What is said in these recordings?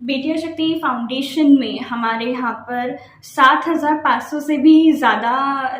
बेटिया शक्ति फाउंडेशन में हमारे यहाँ पर 7,500 से भी ज़्यादा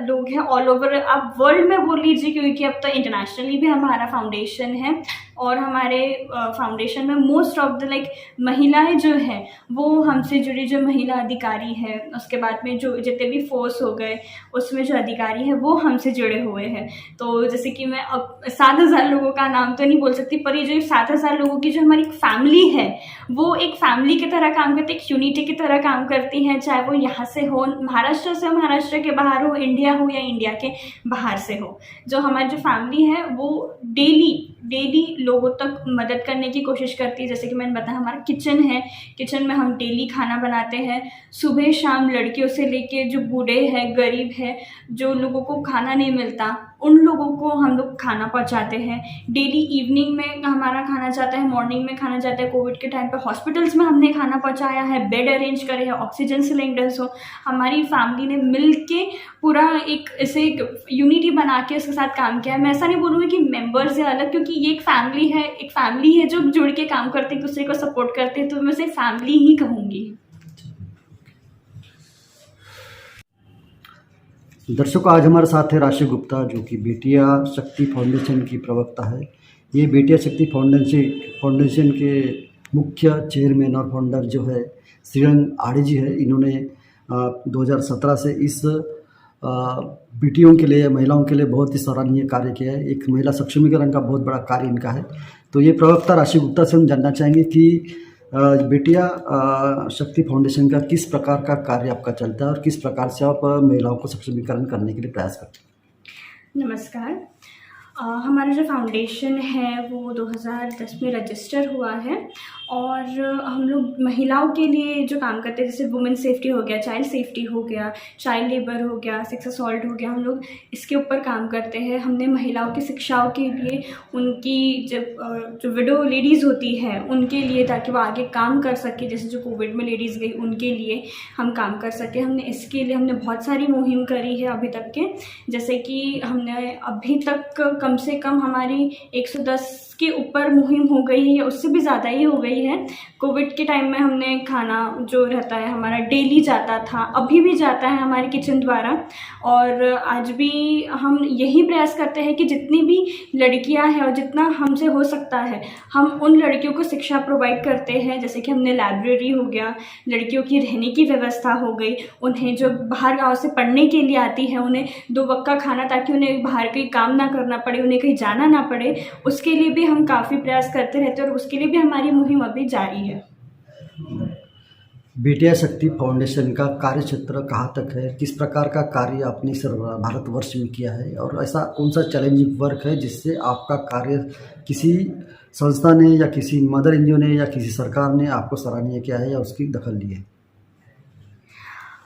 लोग हैं ऑल ओवर, आप वर्ल्ड में बोल लीजिए, क्योंकि अब तो इंटरनेशनली भी हमारा फाउंडेशन है। और हमारे फाउंडेशन में मोस्ट ऑफ द महिलाएं जो हैं वो हमसे जुड़ी, जो महिला अधिकारी है, उसके बाद में जो जितने भी फोर्स हो गए उसमें जो अधिकारी है वो हमसे जुड़े हुए हैं। तो जैसे कि मैं अब 7,000 लोगों का नाम तो नहीं बोल सकती, पर ये जो 7,000 लोगों की जो हमारी फैमिली है वो एक फैमिली की तरह काम करती है, एक यूनिटी की तरह काम करती हैं, चाहे वो यहाँ से हो, महाराष्ट्र से हो, महाराष्ट्र के बाहर हो, इंडिया हो या इंडिया के बाहर से हो। जो हमारी जो फैमिली है वो डेली लोगों तक मदद करने की कोशिश करती है। जैसे कि मैंने बताया, हमारा किचन है, किचन में हम डेली खाना बनाते हैं, सुबह शाम, लड़कियों से लेके जो बूढ़े हैं, गरीब है, जो लोगों को खाना नहीं मिलता उन लोगों को हम लोग खाना पहुंचाते हैं। डेली इवनिंग में हमारा खाना जाता है, मॉर्निंग में खाना जाता है। कोविड के टाइम पे हॉस्पिटल्स में हमने खाना पहुंचाया है, बेड अरेंज करे हैं, ऑक्सीजन सिलेंडर्स हो। हमारी फैमिली ने मिल के पूरा एक ऐसे एक यूनिटी बना के उसके साथ काम किया है। मैं ऐसा नहीं बोलूँगी कि मेंबर्स है अलग, क्योंकि ये एक फैमिली है जो जुड़ के काम करते हैं, एक दूसरे को सपोर्ट करते हैं, तो मैं उसे फैमिली ही कहूँगी। दर्शकों, आज हमारे साथ है राशि गुप्ता, जो कि बेटिया शक्ति फाउंडेशन की प्रवक्ता है। ये बेटिया शक्ति फाउंडेशन के मुख्य चेयरमैन और फाउंडर जो है श्रीरंग आड़े जी है। इन्होंने 2017 से इस बेटियों के लिए, महिलाओं के लिए बहुत ही सराहनीय कार्य किया है। एक महिला सक्षमीकरण का बहुत बड़ा कार्य इनका है। तो ये प्रवक्ता राशि गुप्ता से हम जानना चाहेंगे कि बेटिया शक्ति फाउंडेशन का किस प्रकार का कार्य आपका चलता है और किस प्रकार से आप महिलाओं को सक्षमीकरण करने के लिए प्रयास करते हैं। नमस्कार। हमारा जो फाउंडेशन है वो 2010 में रजिस्टर हुआ है और हम लोग महिलाओं के लिए जो काम करते हैं, जैसे वुमेन सेफ्टी हो गया, चाइल्ड सेफ्टी हो गया, चाइल्ड लेबर हो गया, सेक्स असॉल्ट हो गया, हम लोग इसके ऊपर काम करते हैं। हमने महिलाओं की शिक्षाओं के लिए, उनकी जो विडो लेडीज़ होती है उनके लिए, ताकि वो आगे काम कर सके, जैसे जो कोविड में लेडीज़ गई उनके लिए हम काम कर सके। हमने बहुत सारी मुहिम करी है अभी तक के। जैसे कि हमने अभी तक कम से कम हमारी 110 के ऊपर मुहिम हो गई है, उससे भी ज़्यादा ही हो गई है। कोविड के टाइम में हमने खाना जो रहता है हमारा डेली जाता था, अभी भी जाता है हमारे किचन द्वारा। और आज भी हम यही प्रयास करते हैं कि जितनी भी लड़कियां हैं और जितना हमसे हो सकता है हम उन लड़कियों को शिक्षा प्रोवाइड करते हैं। जैसे कि हमने लाइब्रेरी हो गया, लड़कियों की रहने की व्यवस्था हो गई, उन्हें जो बाहर गाँव से पढ़ने के लिए आती है उन्हें 2 वक्त का खाना, ताकि उन्हें बाहर कहीं काम ना करना पड़े, उन्हें कहीं जाना ना पड़े, उसके लिए भी हम काफ़ी प्रयास करते रहते हैं और उसके लिए भी हमारी मुहिम अभी जारी है। बेटिया शक्ति फाउंडेशन का कार्य क्षेत्र कहाँ तक है? किस प्रकार का कार्य आपने भारतवर्ष में किया है और ऐसा कौन सा चैलेंजिंग वर्क है जिससे आपका कार्य किसी संस्था ने या किसी मदर एनजीओ ने या किसी सरकार ने आपको सराहनीय किया है या उसकी दखल ली है?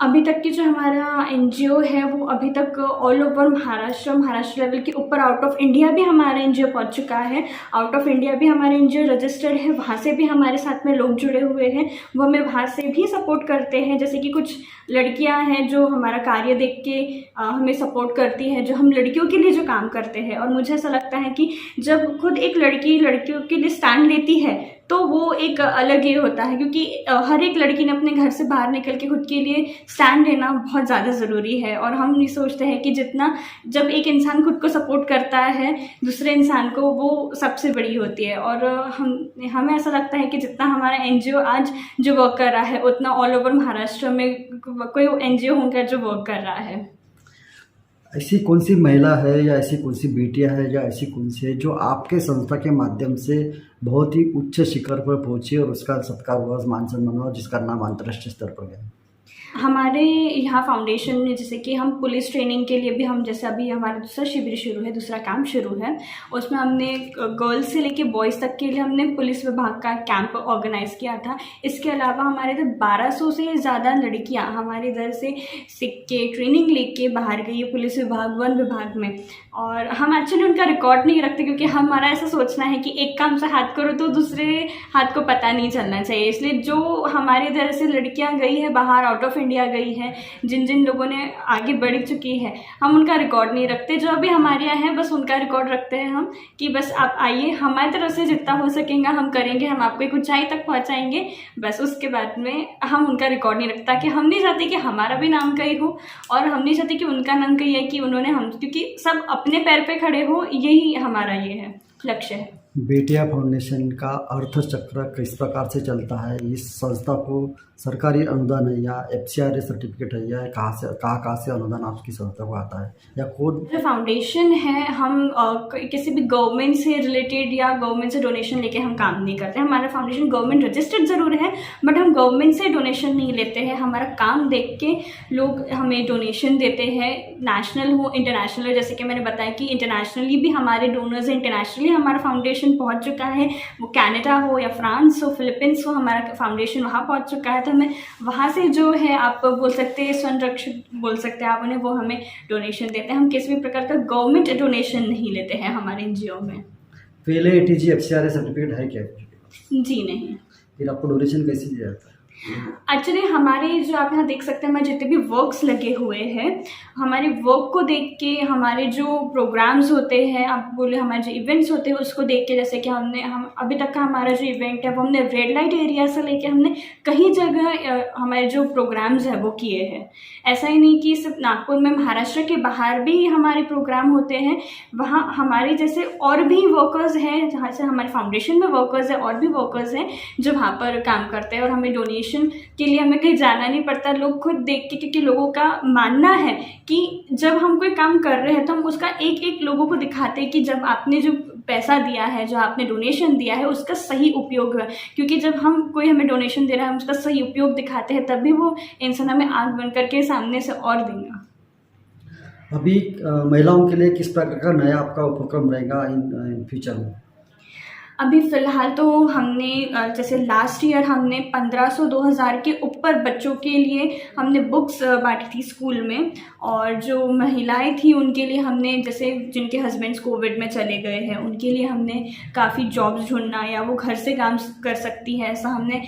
अभी तक की जो हमारा एनजीओ है वो अभी तक ऑल ओवर महाराष्ट्र लेवल के ऊपर, आउट ऑफ इंडिया भी हमारा एनजीओ पहुंच चुका है। आउट ऑफ इंडिया भी हमारे एनजीओ रजिस्टर्ड है, वहाँ से भी हमारे साथ में लोग जुड़े हुए हैं, वो हमें वहाँ से भी सपोर्ट करते हैं। जैसे कि कुछ लड़कियां हैं जो हमारा कार्य देख के हमें सपोर्ट करती है, जो हम लड़कियों के लिए जो काम करते हैं। और मुझे ऐसा लगता है कि जब खुद एक लड़की लड़कियों के लिए स्टैंड लेती है तो वो एक अलग ही होता है, क्योंकि हर एक लड़की ने अपने घर से बाहर निकल के खुद के लिए स्टैंड लेना बहुत ज़्यादा ज़रूरी है। और हम ये सोचते हैं कि जब एक इंसान खुद को सपोर्ट करता है दूसरे इंसान को, वो सबसे बड़ी होती है। और हमें ऐसा लगता है कि जितना हमारा एनजीओ आज जो वर्क कर रहा है, उतना ऑल ओवर महाराष्ट्र में कोई एनजीओ होगा जो वर्क कर रहा है। ऐसी कौन सी महिला है या ऐसी कौन सी बेटियां है या ऐसी कौन सी है जो आपके संस्था के माध्यम से बहुत ही उच्च शिखर पर पहुंची और उसका सत्कार हुआ, मान सम्मान हुआ, जिसका नाम अंतर्राष्ट्रीय स्तर पर गया? हमारे यहाँ फाउंडेशन में जैसे कि हम पुलिस ट्रेनिंग के लिए भी, हम जैसे अभी हमारा दूसरा शिविर शुरू है, दूसरा कैंप शुरू है, उसमें हमने गर्ल्स से लेके बॉयज़ तक के लिए हमने पुलिस विभाग का कैंप ऑर्गेनाइज़ किया था। इसके अलावा हमारे इधर 1200 से ज़्यादा लड़कियाँ हमारे इधर से सीख के ट्रेनिंग लेके बाहर गई है पुलिस विभाग, वन विभाग में। और हम एक्चुअली उनका रिकॉर्ड नहीं रखते, क्योंकि हमारा ऐसा सोचना है कि एक काम से हाथ करो तो दूसरे हाथ को पता नहीं चलना चाहिए। इसलिए जो हमारे इधर से लड़कियाँ गई है बाहर, आउट ऑफ इंडिया गई है, जिन जिन लोगों ने आगे बढ़ चुकी है, हम उनका रिकॉर्ड नहीं रखते। जो अभी हमारे यहाँ है बस उनका रिकॉर्ड रखते हैं हम, कि बस आप आइए, हमारी तरफ से जितना हो सकेगा हम करेंगे, हम आपको एक ऊंचाई तक पहुँचाएंगे, बस। उसके बाद में हम उनका रिकॉर्ड नहीं रखता, कि हम नहीं चाहते कि हमारा भी नाम कहीं हो, और हम नहीं चाहते कि उनका नाम कहीं है कि उन्होंने हम, क्योंकि सब अपने पैर पे खड़े हो, यही हमारा ये है लक्ष्य है। बेटिया फाउंडेशन का अर्थ चक्र किस प्रकार से चलता है? इस संस्था को सरकारी अनुदान है या FCRA सर्टिफिकेट है, या कहाँ से अनुदान आपकी संस्था को आता है, या कौन? जो फाउंडेशन है, हम किसी भी गवर्नमेंट से रिलेटेड या गवर्नमेंट से डोनेशन लेके हम काम नहीं करते। हमारा फाउंडेशन गवर्नमेंट रजिस्टर्ड ज़रूर है, बट हम गवर्नमेंट से डोनेशन नहीं लेते हैं। हमारा काम देख के लोग हमें डोनेशन देते हैं, नेशनल हो इंटरनेशनल हो। जैसे कि मैंने बताया कि इंटरनेशनली भी हमारे डोनर्स हैं, इंटरनेशनली हमारा फाउंडेशन पहुंच चुका है, वो कनाडा हो या फ्रांस हो, फिलीपींस हो, हमारा फाउंडेशन वहाँ पहुँच चुका है। तो हमें वहाँ से जो है, आप बोल सकते हैं संरक्षित बोल सकते हैं आप उन्हें, वो हमें डोनेशन देते हैं। हम किसी भी प्रकार का गवर्नमेंट डोनेशन नहीं लेते हैं हमारे NGO में। पहले ATG FCRA सर्टिफिकेट है क्या? जी नहीं। फिर आपको डोनेशन कैसे दिया जाता है? एक्चुअली हमारे जो आप यहाँ देख सकते हैं, हमारे जितने भी वर्क्स लगे हुए हैं, हमारे वर्क को देख के, हमारे जो प्रोग्राम्स होते हैं, आप बोले हमारे जो इवेंट्स होते हैं उसको देख के, जैसे कि हम अभी तक का हमारा जो इवेंट है वो हमने रेड लाइट एरिया से लेके हमने कई जगह हमारे जो प्रोग्राम्स है वो किए हैं। ऐसा ही नहीं कि सिर्फ नागपुर में, महाराष्ट्र के बाहर भी हमारे प्रोग्राम होते हैं। वहाँ हमारे जैसे और भी वर्कर्स हैं, जहाँ से हमारे फाउंडेशन में वर्कर्स हैं, और भी वर्कर्स हैं जो वहाँ पर काम करते हैं, और हमें डोनेशन के लिए हमें कहीं जाना नहीं पड़ता। लोग खुद देख के, क्योंकि लोगों का मानना है कि जब हम कोई काम कर रहे हैं तो हम उसका एक एक लोगों को दिखाते हैं कि जब आपने जो पैसा दिया है, जो आपने डोनेशन दिया है, उसका सही उपयोग है। क्योंकि जब कोई हमें डोनेशन दे रहा है, हम उसका सही उपयोग दिखाते हैं, तभी वो इंसान हमें आँख बंद करके सामने से और देगा। अभी महिलाओं के लिए किस प्रकार का नया आपका उपक्रम रहेगा इन फ्यूचर में? अभी फ़िलहाल तो हमने जैसे लास्ट ईयर हमने 1500-2000 के ऊपर बच्चों के लिए हमने बुक्स बांटी थी स्कूल में, और जो महिलाएं थी उनके लिए हमने, जैसे जिनके हस्बैंड्स कोविड में चले गए हैं, उनके लिए हमने काफ़ी जॉब्स ढूंढना, या वो घर से काम कर सकती है, ऐसा हमने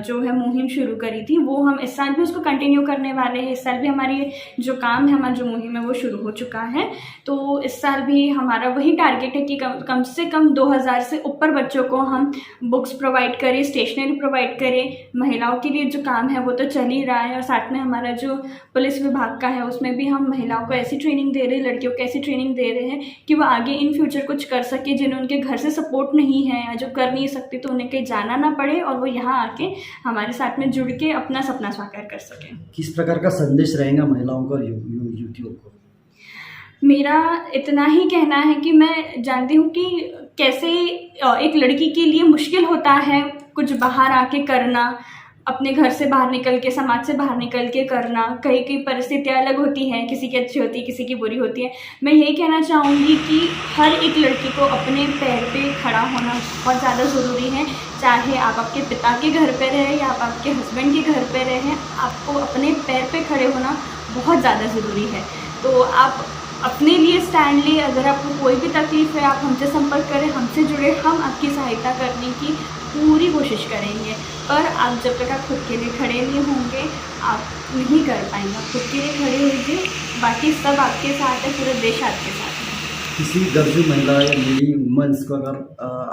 जो है मुहिम शुरू करी थी। वो हम इस साल भी उसको कंटिन्यू करने वाले हैं। इस साल भी हमारी जो काम है, हमारा जो मुहिम है वो शुरू हो चुका है। तो इस साल भी हमारा वही टारगेट है कि कम से कम 2000 से ऊपर बच्चों को हम बुक्स प्रोवाइड करें, स्टेशनरी प्रोवाइड करें। महिलाओं के लिए जो काम है वो तो चल ही रहा है, और साथ में हमारा जो पुलिस विभाग का है उसमें भी हम महिलाओं को ऐसी ट्रेनिंग दे रहे हैं, लड़कियों को ऐसी ट्रेनिंग दे रहे हैं कि वो आगे इन फ्यूचर कुछ कर सके, जिन्हें उनके घर से सपोर्ट नहीं है या जो कर नहीं सकती, तो उन्हें कहीं जाना ना पड़े, और वो यहाँ आके हमारे साथ में जुड़ के अपना सपना साकार कर सकें। किस प्रकार का संदेश रहेगा महिलाओं को, युवतियों को? मेरा इतना ही कहना है कि मैं जानती हूँ कि कैसे एक लड़की के लिए मुश्किल होता है कुछ बाहर आके करना, अपने घर से बाहर निकल के, समाज से बाहर निकल के करना। कई कई परिस्थितियाँ अलग होती हैं, किसी की अच्छी होती है, किसी की बुरी होती है। मैं यही कहना चाहूँगी कि हर एक लड़की को अपने पैर पे खड़ा होना बहुत ज़्यादा ज़रूरी है। चाहे आप आपके पिता के घर पे रहे या आप आपके हस्बैंड के घर पे रहे, आपको अपने पैर पे खड़े होना बहुत ज़्यादा ज़रूरी है। तो आप अपने लिए स्टैंड लिए। अगर आपको कोई भी तकलीफ़ है, आप हमसे संपर्क करें, हमसे जुड़े, हम आपकी सहायता करने की पूरी कोशिश करेंगे। पर आप जब तक आप खुद के लिए खड़े नहीं होंगे, आप नहीं कर पाएंगे। आप खुद के लिए खड़े होइए, बाकी सब आपके साथ है, पूरा देश आपके साथ है। किसी दर्जू महिला या लेडी वुमेन्स को अगर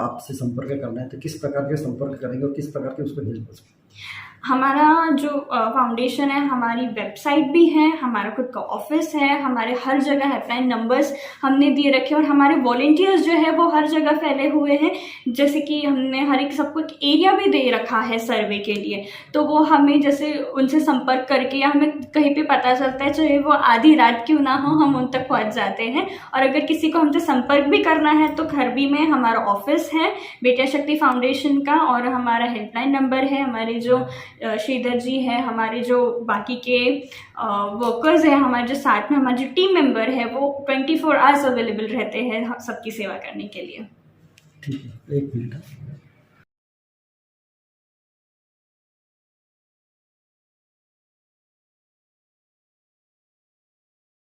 आपसे संपर्क करना है तो किस प्रकार के संपर्क करेंगे और किस प्रकार के उसको हेल्प कर सकते हैं? हमारा जो फाउंडेशन है, हमारी वेबसाइट भी है, हमारा खुद का ऑफिस है, हमारे हर जगह हेल्पलाइन नंबर्स हमने दिए रखे, और हमारे वॉलंटियर्स जो है वो हर जगह फैले हुए हैं। जैसे कि हमने हर एक सबको एक एरिया भी दे रखा है सर्वे के लिए, तो वो हमें जैसे उनसे संपर्क करके, या हमें कहीं पे पता चलता है, चाहे वो आधी रात क्यों ना हो, हम उन तक पहुँच जाते हैं। और अगर किसी को हमसे संपर्क भी करना है तो खरबी में हमारा ऑफिस है बेटिया शक्ति फाउंडेशन का, और हमारा हेल्पलाइन नंबर है। हमारे जो श्रीधर जी है, हमारे जो बाकी के वर्कर्स हैं, हमारे जो साथ में हमारे जो टीम मेंबर है, वो 24 आवर्स अवेलेबल रहते हैं सबकी सेवा करने के लिए। ठीक है, 1 मिनट।